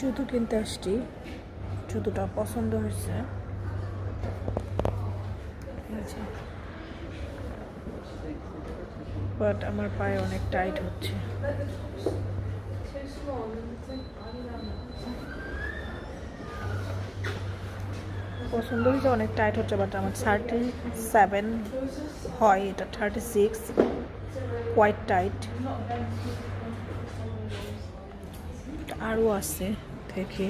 জুতো কিনতে আসছি, জুতোটা পছন্দ হয়েছে। বাট আমার পায়ে অনেক টাইট হচ্ছে। পছন্দ হয়েছে, অনেক টাইট হচ্ছে, বাট আমার 37 হয়, এটা 36, কোয়াইট টাইট। আরও আছে, দেখি।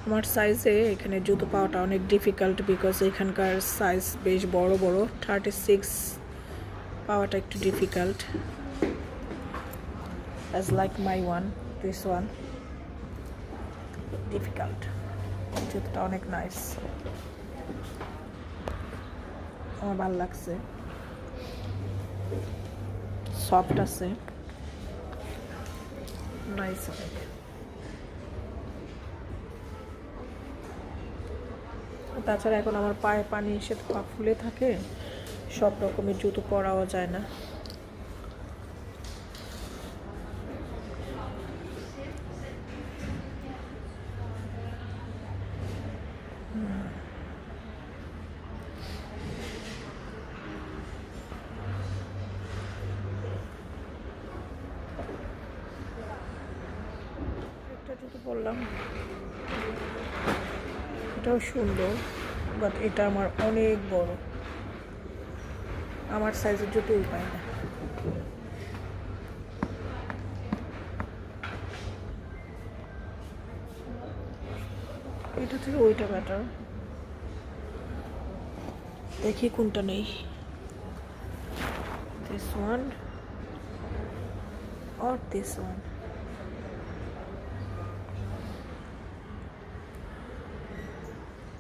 আমার সাইজে এখানে জুতো পাওয়াটা অনেক ডিফিকাল্ট, বিকজ এখানকার সাইজ বেশ বড় বড়। 36 পাওয়াটা একটু difficult, as like my one, this one difficult. জুতোটা অনেক নাইস, আমার ভালো লাগছে, সফট আছে, নাইস। তাছাড়া এখন আমার পায়ে পানি এসে পা ফুলে থাকে, সব রকমের জুতো পরাও যায় না। একটা জুতো পরলাম, এটাও সুন্দর, বাট এটা আমার অনেক বড়, আমার সাইজের জুতোই পাই না। এটা থেকে ওইটা বেটার, দেখি কোনটা নেই। This one or this one.